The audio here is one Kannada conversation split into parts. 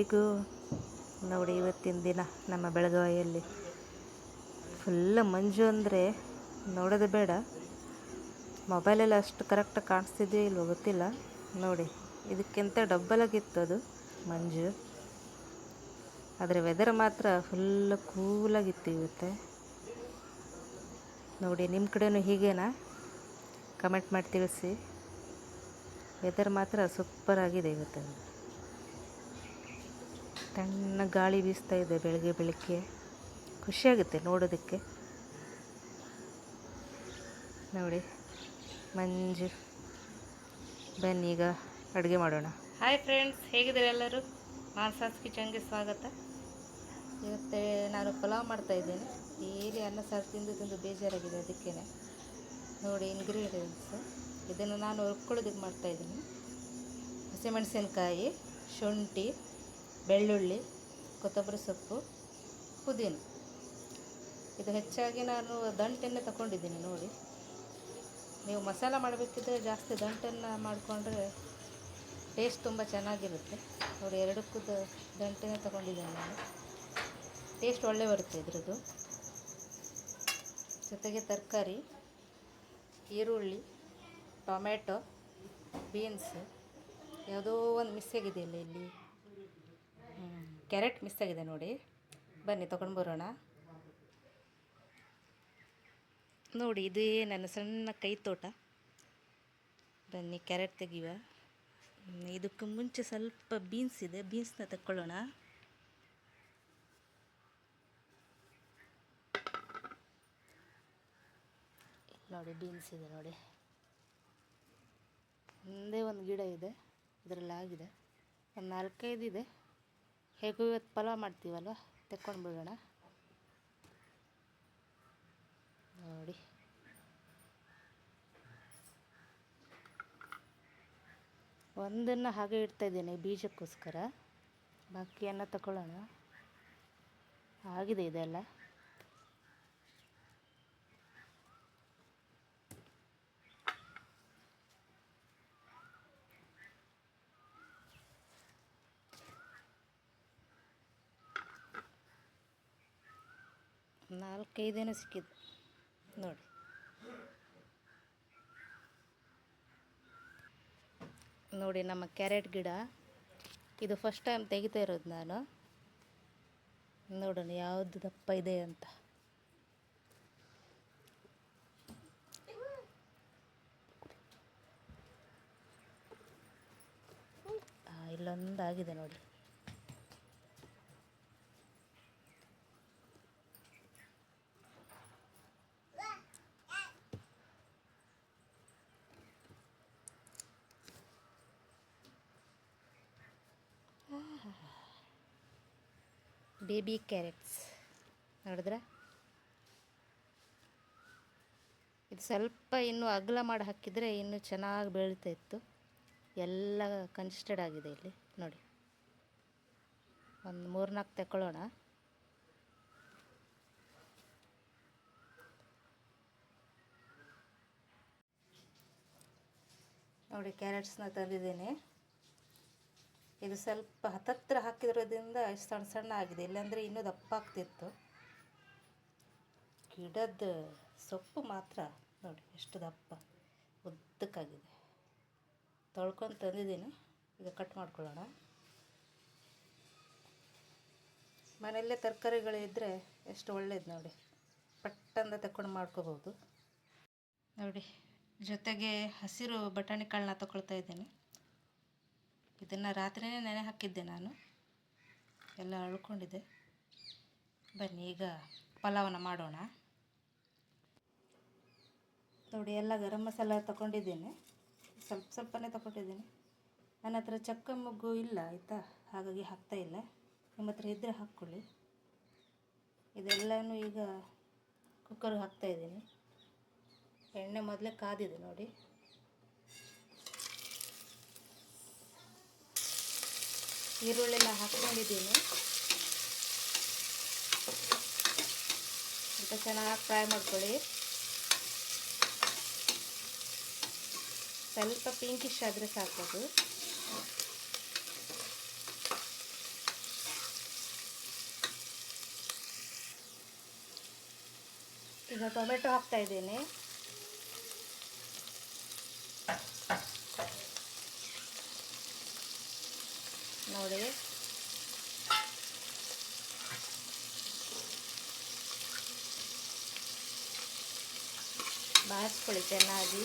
ಎಲ್ರಿಗೂ ನೋಡಿ, ಇವತ್ತಿನ ದಿನ ನಮ್ಮ ಬೆಳಗಾವಿಯಲ್ಲಿ ಫುಲ್ ಮಂಜು ಅಂದರೆ ನೋಡೋದು ಬೇಡ. ಮೊಬೈಲಲ್ಲಿ ಅಷ್ಟು ಕರೆಕ್ಟಾಗಿ ಕಾಣಿಸ್ತಿದೆಯೋ ಇಲ್ವೋ ಗೊತ್ತಿಲ್ಲ. ನೋಡಿ, ಇದಕ್ಕಿಂತ ಡಬ್ಬಲ್ ಆಗಿತ್ತು ಅದು ಮಂಜು. ಆದರೆ ವೆದರ್ ಮಾತ್ರ ಫುಲ್ ಕೂಲಾಗಿತ್ತು ಇವತ್ತು. ನೋಡಿ, ನಿಮ್ಮ ಕಡೆಯೂ ಹೀಗೇನಾ? ಕಮೆಂಟ್ ಮಾಡಿ ತಿಳಿಸಿ. ವೆದರ್ ಮಾತ್ರ ಸೂಪರ್ ಆಗಿದೆ ಇವತ್ತು. ತಣ್ಣ ಗಾಳಿ ಬೀಸ್ತಾ ಇದೆ ಬೆಳಗ್ಗೆ ಖುಷಿಯಾಗುತ್ತೆ ನೋಡೋದಕ್ಕೆ. ನೋಡಿ ಮಂಜು. ಬನ್ನಿ ಈಗ ಅಡುಗೆ ಮಾಡೋಣ. ಹಾಯ್ ಫ್ರೆಂಡ್ಸ್, ಹೇಗಿದ್ದಾರೆ ಎಲ್ಲರೂ? ಮಾನ್ಸಾಸ್ ಕಿಚನ್ಗೆ ಸ್ವಾಗತ. ಇವತ್ತೇ ನಾನು ಪಲಾವ್ ಮಾಡ್ತಾಯಿದ್ದೇನೆ. ಡೈಲಿ ಅನ್ನ ಸಾರು ತಿಂದು ಬೇಜಾರಾಗಿದೆ, ಅದಕ್ಕೇ ನೋಡಿ ಇಂಗ್ರೀಡಿಯೆಂಟ್ಸು. ಇದನ್ನು ನಾನು ಹುರ್ಕೊಳ್ಳೋದಕ್ಕೆ ಮಾಡ್ತಾಯಿದ್ದೀನಿ. ಹಸಿಮೆಣಸಿನ್ಕಾಯಿ, ಶುಂಠಿ, ಬೆಳ್ಳುಳ್ಳಿ, ಕೊತ್ತಂಬರಿ ಸೊಪ್ಪು, ಪುದೀನ. ಇದು ಹೆಚ್ಚಾಗಿ ನಾನು ದಂಟನ್ನೇ ತಗೊಂಡಿದ್ದೀನಿ. ನೋಡಿ, ನೀವು ಮಸಾಲ ಮಾಡಬೇಕಿದ್ರೆ ಜಾಸ್ತಿ ದಂಟನ್ನು ಮಾಡಿಕೊಂಡ್ರೆ ಟೇಸ್ಟ್ ತುಂಬ ಚೆನ್ನಾಗಿರುತ್ತೆ. ನೋಡಿ, ಎರಡಕ್ಕೂ ದಂಟನ್ನೇ ತಗೊಂಡಿದ್ದೀನಿ ನಾನು. ಟೇಸ್ಟ್ ಒಳ್ಳೆ ಬರುತ್ತೆ ಇದ್ರದ್ದು. ಜೊತೆಗೆ ತರಕಾರಿ, ಈರುಳ್ಳಿ, ಟೊಮೆಟೊ, ಬೀನ್ಸ್, ಯಾವುದೋ ಒಂದು ಮಿಸ್ ಆಗಿದೆ ಇಲ್ಲಿ ಕ್ಯಾರೆಟ್ ಮಿಸ್ ಆಗಿದೆ ನೋಡಿ. ಬನ್ನಿ ತೊಗೊಂಡು ಬರೋಣ. ನೋಡಿ, ಇದೇ ನನ್ನ ಸಣ್ಣ ಕೈ ತೋಟ. ಬನ್ನಿ ಕ್ಯಾರೆಟ್ ತೆಗಿಯುವ. ಇದಕ್ಕೆ ಮುಂಚೆ ಸ್ವಲ್ಪ ಬೀನ್ಸ್ ಇದೆ, ಬೀನ್ಸ್ನ ತಗೊಳ್ಳೋಣ. ನೋಡಿ, ಬೀನ್ಸ್ ಇದೆ ನೋಡಿ. ಒಂದೇ ಒಂದು ಗಿಡ ಇದೆ, ಇದರಲ್ಲಿ ಆಗಿದೆ. ಒಂದು 4-5 ಇದೆ. ಹೇಗೂ ಇವತ್ತು ಪಲಾವ್ ಮಾಡ್ತೀವಲ್ವ, ತೆಕ್ಕೊಂಡು ಬಿಡೋಣ. ನೋಡಿ, ಒಂದನ್ನು ಹಾಗೆ ಇಡ್ತಾಯಿದ್ದೇನೆ ಬೀಜಕ್ಕೋಸ್ಕರ. ಬಾಕಿಯನ್ನು ತಗೊಳ್ಳೋಣ. ಆಗಿದೆ ಇದೆಲ್ಲ. ನಾಲ್ಕೈದೇನೋ ಸಿಕ್ಕಿದ್ದು ನೋಡಿ. ನೋಡಿ, ನಮ್ಮ ಕ್ಯಾರೆಟ್ ಗಿಡ ಇದು ಫಸ್ಟ್ ಟೈಮ್ ತೆಗಿತಾ ಇರೋದು ನಾನು. ನೋಡೋಣ ಯಾವುದು ದಪ್ಪ ಇದೆ ಅಂತ. ಇಲ್ಲೊಂದಾಗಿದೆ ನೋಡಿ. ಬೇಬಿ ಕ್ಯಾರೆಟ್ಸ್ ನೋಡಿದ್ರೆ. ಇದು ಸ್ವಲ್ಪ ಇನ್ನೂ ಅಗಲ ಮಾಡಿ ಹಾಕಿದರೆ ಇನ್ನೂ ಚೆನ್ನಾಗಿ ಬೆಳೀತಾ ಇತ್ತು. ಎಲ್ಲ ಕನ್ಸ್ಟೆಡ್ ಆಗಿದೆ ಇಲ್ಲಿ ನೋಡಿ. ಒಂದು 3-4 ತಗೊಳ್ಳೋಣ. ನೋಡಿ, ಕ್ಯಾರೆಟ್ಸ್ನ ತಂದಿದ್ದೇನೆ. ಇದು ಸ್ವಲ್ಪ ಹತ್ತತ್ರ ಹಾಕಿರೋದ್ರಿಂದ ಇಷ್ಟು ಸಣ್ಣ ಸಣ್ಣ ಆಗಿದೆ. ಇಲ್ಲಾಂದರೆ ಇನ್ನೂ ದಪ್ಪ ಆಗ್ತಿತ್ತು. ಗಿಡದ ಸೊಪ್ಪು ಮಾತ್ರ ನೋಡಿ ಎಷ್ಟು ದಪ್ಪ ಉದ್ದಕ್ಕಾಗಿದೆ. ತೊಳ್ಕೊಂಡು ತಂದಿದ್ದೀನಿ. ಈಗ ಕಟ್ ಮಾಡ್ಕೊಳ್ಳೋಣ. ಮನೆಯಲ್ಲೇ ತರಕಾರಿಗಳಿದ್ದರೆ ಎಷ್ಟು ಒಳ್ಳೇದು ನೋಡಿ. ಪಟ್ಟಂದ ತಗೊಂಡು ಮಾಡ್ಕೋಬೋದು ನೋಡಿ. ಜೊತೆಗೆ ಹಸಿರು ಬಟಾಣಿ ಕಾಳನ್ನ ತಗೊಳ್ತಾ ಇದ್ದೀನಿ. ಇದನ್ನು ರಾತ್ರಿಯೇ ನೆನೆ ಹಾಕಿದ್ದೆ ನಾನು, ಎಲ್ಲ ಅಳ್ಕೊಂಡಿದ್ದೆ. ಬನ್ನಿ ಈಗ ಪಲಾವನ್ನ ಮಾಡೋಣ. ನೋಡಿ, ಎಲ್ಲ ಗರಂ ಮಸಾಲ ತಗೊಂಡಿದ್ದೇನೆ. ಸ್ವಲ್ಪನೇ ತಗೊಂಡಿದ್ದೀನಿ. ನನ್ನ ಹತ್ರ ಚಕ್ಕ ಮೊಗ್ಗು ಇಲ್ಲ ಆಯಿತಾ, ಹಾಗಾಗಿ ಹಾಕ್ತಾಯಿಲ್ಲ. ನಿಮ್ಮ ಹತ್ರ ಇದ್ದರೆ ಹಾಕ್ಕೊಳ್ಳಿ. ಇದೆಲ್ಲನೂ ಈಗ ಕುಕ್ಕರ್ಗೆ ಹಾಕ್ತಾಯಿದ್ದೀನಿ. ಎಣ್ಣೆ ಮೊದಲೇ ಕಾದಿದೆ ನೋಡಿ. ಈರುಳ್ಳೆಲ್ಲ ಹಾಕ್ಕೊಂಡಿದ್ದೀನಿ. ಸ್ವಲ್ಪ ಚೆನ್ನಾಗಿ ಫ್ರೈ ಮಾಡ್ಕೊಳ್ಳಿ. ಸ್ವಲ್ಪ ಪಿಂಕಿಶ್ ಆದರೆ ಸಾಕೋದು. ಈಗ ಟೊಮೆಟೊ ಹಾಕ್ತಾ ಇದ್ದೀನಿ. ನೋಡಿ, ಬಾಯಿಸ್ಕೊಳ್ಳಿ ಚೆನ್ನಾಗಿ.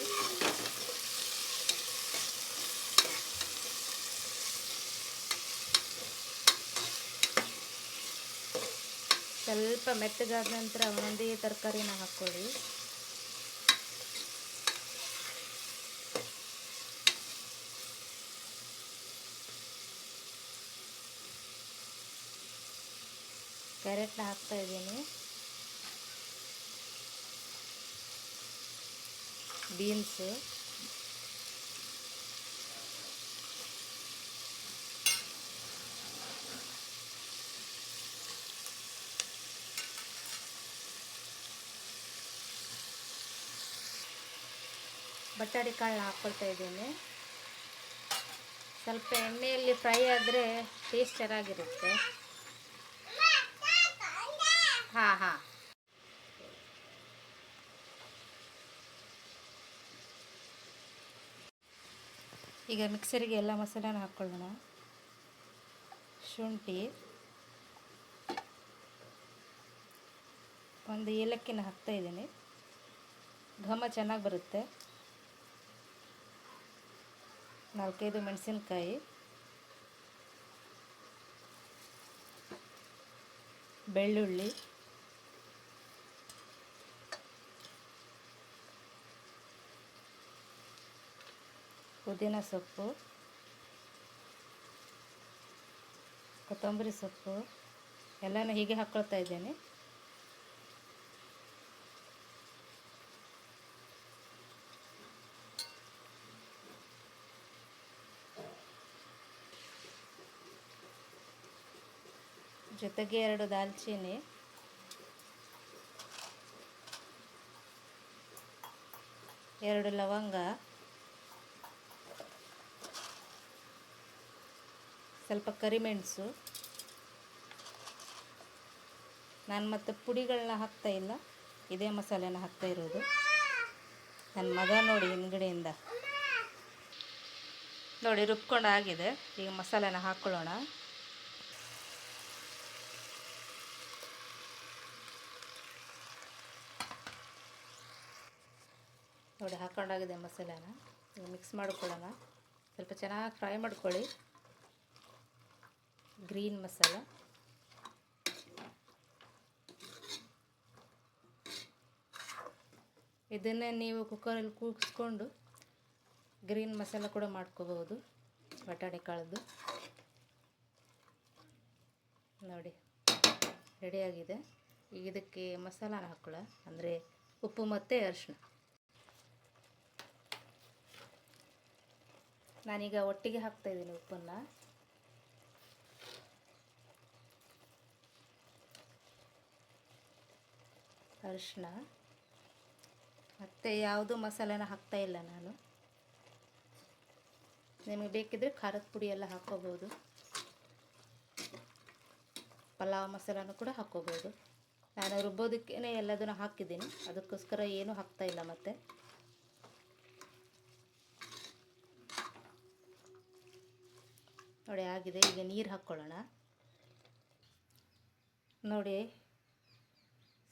ಸ್ವಲ್ಪ ಮೆತ್ತಗಾದ ನಂತರ ಒಂದೊಂದೇ ತರಕಾರಿನ ಹಾಕ್ಕೊಳ್ಳಿ. ಕ್ಯಾರೆಟ್ನ ಹಾಕ್ತಾ ಇದ್ದೀನಿ, ಬೀನ್ಸು, ಬಟಾಣಿ ಕಾಳನ್ನ ಹಾಕ್ಕೊಳ್ತಾ ಇದ್ದೀನಿ. ಸ್ವಲ್ಪ ಎಣ್ಣೆಯಲ್ಲಿ ಫ್ರೈ ಆದರೆ ಟೇಸ್ಟ್ ಚೆನ್ನಾಗಿರುತ್ತೆ. ಹಾಂ, ಈಗ ಮಿಕ್ಸರಿಗೆ ಎಲ್ಲ ಮಸಾಲೆನ ಹಾಕ್ಕೊಳ್ಳೋಣ. ಶುಂಠಿ, ಒಂದು ಏಲಕ್ಕಿನ ಹಾಕ್ತಾ ಇದ್ದೀನಿ, ಘಮ ಚೆನ್ನಾಗಿ ಬರುತ್ತೆ. 4-5 ಮೆಣಸಿನ್ಕಾಯಿ, ಬೆಳ್ಳುಳ್ಳಿ, ಪುದೀನ ಸೊಪ್ಪು, ಕೊತ್ತಂಬರಿ ಸೊಪ್ಪು ಎಲ್ಲನೂ ಹೀಗೆ ಹಾಕ್ಕೊಳ್ತಾ ಇದ್ದೇನೆ. ಜೊತೆಗೆ 2 ದಾಲ್ಚಿನ್ನಿ, 2 ಲವಂಗ, ಸ್ವಲ್ಪ ಕರಿಮೆಣಸು. ನಾನು ಮತ್ತೆ ಪುಡಿಗಳನ್ನ ಹಾಕ್ತಾ ಇಲ್ಲ, ಇದೇ ಮಸಾಲೆನ ಹಾಕ್ತಾ ಇರೋದು. ನನ್ನ ಮಗ ನೋಡಿ ಹಿಂದ್ಗಡೆಯಿಂದ ನೋಡಿ ರುಬ್ಕೊಂಡು ಆಗಿದೆ. ಈಗ ಮಸಾಲೆನ ಹಾಕ್ಕೊಳ್ಳೋಣ. ನೋಡಿ ಹಾಕ್ಕೊಂಡಾಗಿದೆ ಮಸಾಲೆನ. ಈಗ ಮಿಕ್ಸ್ ಮಾಡ್ಕೊಳ್ಳೋಣ. ಸ್ವಲ್ಪ ಚೆನ್ನಾಗಿ ಫ್ರೈ ಮಾಡ್ಕೊಳ್ಳಿ. ಗ್ರೀನ್ ಮಸಾಲ, ಇದನ್ನೇ ನೀವು ಕುಕ್ಕರಲ್ಲಿ ಕೂಗಿಸ್ಕೊಂಡು ಗ್ರೀನ್ ಮಸಾಲ ಕೂಡ ಮಾಡ್ಕೋಬಹುದು, ಬಟಾಣಿ ಕಾಳದ್ದು. ನೋಡಿ ರೆಡಿಯಾಗಿದೆ. ಈಗ ಇದಕ್ಕೆ ಮಸಾಲಾನ ಹಾಕ್ಕೊಳ್ಳ, ಅಂದರೆ ಉಪ್ಪು ಮತ್ತು ಅರಿಶಿನ. ನಾನೀಗ ಒಟ್ಟಿಗೆ ಹಾಕ್ತಾಯಿದ್ದೀನಿ ಉಪ್ಪನ್ನು. ಅರಿಶಿನ ಮತ್ತು ಯಾವುದು ಮಸಾಲೆನ ಹಾಕ್ತಾ ಇಲ್ಲ ನಾನು. ನಿಮಗೆ ಬೇಕಿದ್ದರೆ ಖಾರದ ಪುಡಿ ಎಲ್ಲ ಹಾಕ್ಕೋಬೋದು, ಪಲಾವ್ ಮಸಾಲನೂ ಕೂಡ ಹಾಕ್ಕೋಬೋದು. ನಾನು ರುಬ್ಬೋದಕ್ಕೇ ಎಲ್ಲದನ್ನು ಹಾಕಿದ್ದೀನಿ, ಅದಕ್ಕೋಸ್ಕರ ಏನೂ ಹಾಕ್ತಾಯಿಲ್ಲ. ಮತ್ತು ನೋಡಿ ಆಗಿದೆ. ಈಗ ನೀರು ಹಾಕ್ಕೊಳ್ಳೋಣ. ನೋಡಿ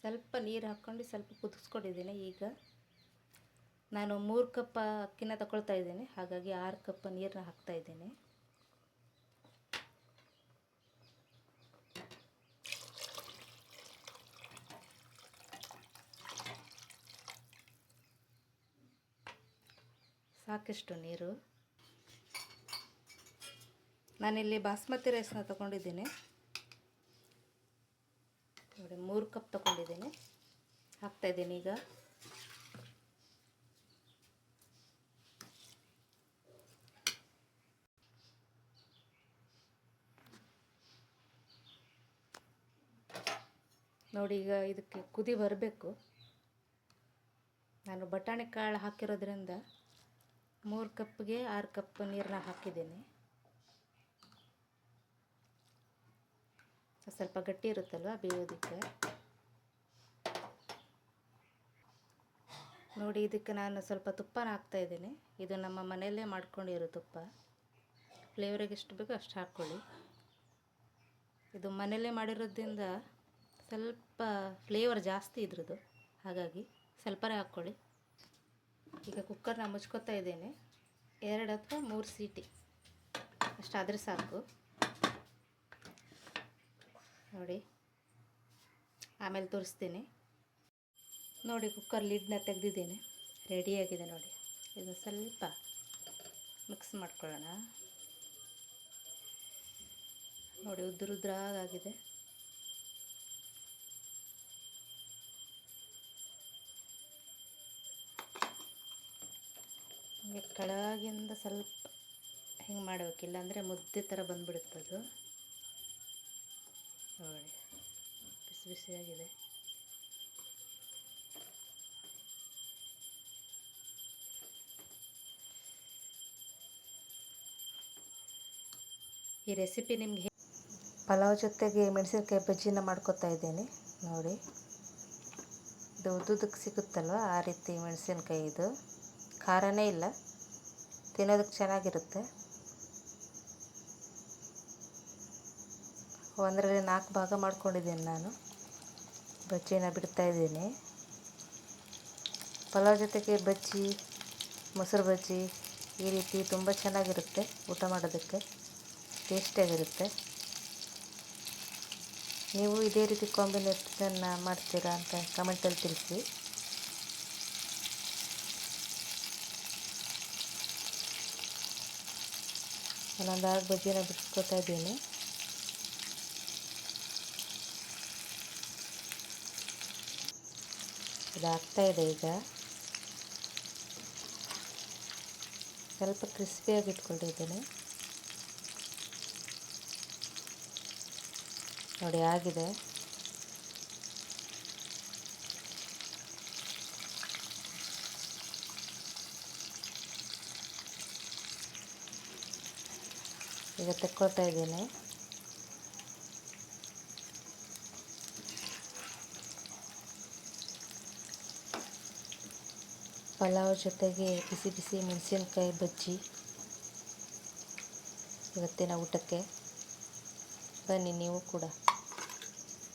ಸ್ವಲ್ಪ ನೀರು ಹಾಕ್ಕೊಂಡು ಸ್ವಲ್ಪ ಕುದಿಸ್ಕೊಂಡಿದ್ದೀನಿ. ಈಗ ನಾನು 3 ಕಪ್ ಅಕ್ಕಿನ ತಗೊಳ್ತಾ ಇದ್ದೀನಿ, ಹಾಗಾಗಿ 6 ಕಪ್ ನೀರನ್ನ ಹಾಕ್ತಾ ಇದ್ದೀನಿ. ಸಾಕಿಷ್ಟು ನೀರು. ನಾನಿಲ್ಲಿ ಬಾಸ್ಮತಿ ರೈಸ್ನ ತಗೊಂಡಿದ್ದೀನಿ. ನೋಡಿ 3 ಕಪ್ ತಗೊಂಡಿದ್ದೀನಿ, ಹಾಕ್ತಾಯಿದ್ದೀನಿ. ಈಗ ನೋಡಿ, ಈಗ ಇದಕ್ಕೆ ಕುದಿ ಬರಬೇಕು. ನಾನು ಬಟಾಣಿ ಕಾಳು ಹಾಕಿರೋದ್ರಿಂದ 3 ಕಪ್ಗೆ 6 ಕಪ್ ನೀರನ್ನ ಹಾಕಿದ್ದೀನಿ. ಸ್ವಲ್ಪ ಗಟ್ಟಿ ಇರುತ್ತಲ್ವ ಬೇಯೋದಕ್ಕೆ. ನೋಡಿ, ಇದಕ್ಕೆ ನಾನು ಸ್ವಲ್ಪ ತುಪ್ಪನ ಹಾಕ್ತಾಯಿದ್ದೀನಿ. ಇದು ನಮ್ಮ ಮನೆಯಲ್ಲೇ ಮಾಡ್ಕೊಂಡಿರೋ ತುಪ್ಪ. ಫ್ಲೇವರಿಗೆ ಎಷ್ಟು ಬೇಕೋ ಅಷ್ಟು ಹಾಕ್ಕೊಳ್ಳಿ. ಇದು ಮನೆಯಲ್ಲೇ ಮಾಡಿರೋದ್ರಿಂದ ಸ್ವಲ್ಪ ಫ್ಲೇವರ್ ಜಾಸ್ತಿ ಇದ್ರದ್ದು, ಹಾಗಾಗಿ ಸ್ವಲ್ಪನೇ ಹಾಕ್ಕೊಳ್ಳಿ. ಈಗ ಕುಕ್ಕರ್ನ ಮುಚ್ಕೋತಾ ಇದ್ದೇನೆ. 2 ಅಥವಾ 3 ಸೀಟಿ ಅಷ್ಟಾದರೆ ಸಾಕು. ನೋಡಿ, ಆಮೇಲೆ ತೋರಿಸ್ತೀನಿ. ನೋಡಿ, ಕುಕ್ಕರ್ ಲಿಡ್ನ ತೆಗೆದಿದ್ದೇನೆ. ರೆಡಿಯಾಗಿದೆ ನೋಡಿ. ಇದು ಸ್ವಲ್ಪ ಮಿಕ್ಸ್ ಮಾಡ್ಕೊಳ್ಳೋಣ. ನೋಡಿ, ಉದ್ದುದ್ರಾಗಿದೆ. ಹಿಂಗೆ ಕೆಳಗಿಂದ ಸ್ವಲ್ಪ ಹಿಂಗೆ ಮಾಡಬೇಕಿಲ್ಲ ಅಂದರೆ ಮುದ್ದೆ ಥರ ಬಂದುಬಿಡುತ್ತದು. ನೋಡಿ, ಬಿಸಿ ಬಿಸಿಯಾಗಿದೆ. ಈ ರೆಸಿಪಿ ನಿಮಗೆ ಪಲಾವ್ ಜೊತೆಗೆ ಮೆಣಸಿನ್ಕಾಯಿ ಬಜ್ಜಿನ ಮಾಡ್ಕೊತಾ ಇದ್ದೇನೆ. ನೋಡಿ, ಇದು ಉದ್ದುದಕ್ಕೆ ಸಿಗುತ್ತಲ್ವ, ಆ ರೀತಿ ಮೆಣಸಿನ್ಕಾಯಿ. ಇದು ಖಾರನೇ ಇಲ್ಲ, ತಿನ್ನೋದಕ್ಕೆ ಚೆನ್ನಾಗಿರುತ್ತೆ. 1ರಲ್ಲಿ 4 ಭಾಗ ಮಾಡ್ಕೊಂಡಿದ್ದೀನಿ ನಾನು. ಬಜ್ಜಿನ ಬಿಡ್ತಾಯಿದ್ದೀನಿ. ಪಲಾವ್ ಜೊತೆಗೆ ಬಜ್ಜಿ, ಮೊಸರು ಬಜ್ಜಿ ಈ ರೀತಿ ತುಂಬ ಚೆನ್ನಾಗಿರುತ್ತೆ. ಊಟ ಮಾಡೋದಕ್ಕೆ ಟೇಸ್ಟಿಯಾಗಿರುತ್ತೆ. ನೀವು ಇದೇ ರೀತಿ ಕಾಂಬಿನೇಷನ್ ಮಾಡ್ತೀರಾ ಅಂತ ಕಮೆಂಟಲ್ಲಿ ತಿಳಿಸಿ. ಒಂದೊಂದು 6 ಬಜ್ಜಿನ ಬಿಡಿಸ್ಕೊತಾ ಇದ್ದೀನಿ. ಇದು ಆಗ್ತಾಯಿದೆ. ಈಗ ಸ್ವಲ್ಪ ಕ್ರಿಸ್ಪಿಯಾಗಿ ಇಟ್ಕೊಂಡಿದ್ದೀನಿ. ನೋಡಿ, ಆಗಿದೆ. ಈಗ ತೆಕ್ಕೊಳ್ತಾ ಇದ್ದೀನಿ. ಪಲಾವ್ ಜೊತೆಗೆ ಬಿಸಿ ಬಿಸಿ ಮೆಣಸಿನ್ಕಾಯಿ ಬಜ್ಜಿ ಇವತ್ತಿನ ಊಟಕ್ಕೆ. ಬನ್ನಿ ನೀವು ಕೂಡ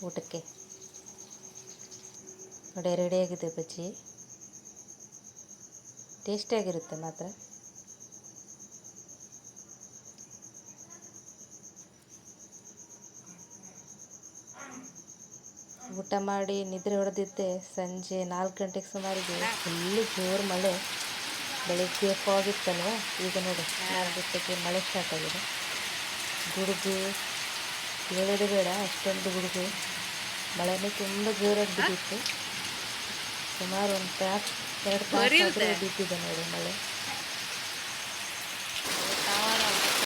ಊಟಕ್ಕೆ. ನೋಡಿ, ರೆಡಿಯಾಗಿದೆ ಬಜ್ಜಿ. ಟೇಸ್ಟಿಯಾಗಿರುತ್ತೆ ಮಾತ್ರ. ಊಟ ಮಾಡಿ ನಿದ್ರೆ ಹೊಡೆದಿದ್ದೆ ಸಂಜೆ 4 ಗಂಟೆಗೆ ಸುಮಾರಿಗೆ. ಫುಲ್ಲು ಜೋರು ಮಳೆ. ಬೆಳಗ್ಗೆ ಫಾಗಿತ್ತಲ್ವ, ಈಗ ನೋಡಿ 4 ಗಂಟೆಗೆ ಮಳೆ ಸ್ಟಾರ್ಟ್ ಆಗಿದೆ. ಗುಡುಗು ಹೇಳೋದು ಬೇಡ, ಅಷ್ಟೊಂದು ಗುಡುಗು. ಮಳೆನೇ ತುಂಬ ಜೋರಾಗಿ ಬಿದ್ದಿತ್ತು. ಸುಮಾರು 1 ತಾಸು 2 ತಾಸು ಬಿದ್ದಿದೆ ನೋಡಿ ಮಳೆ.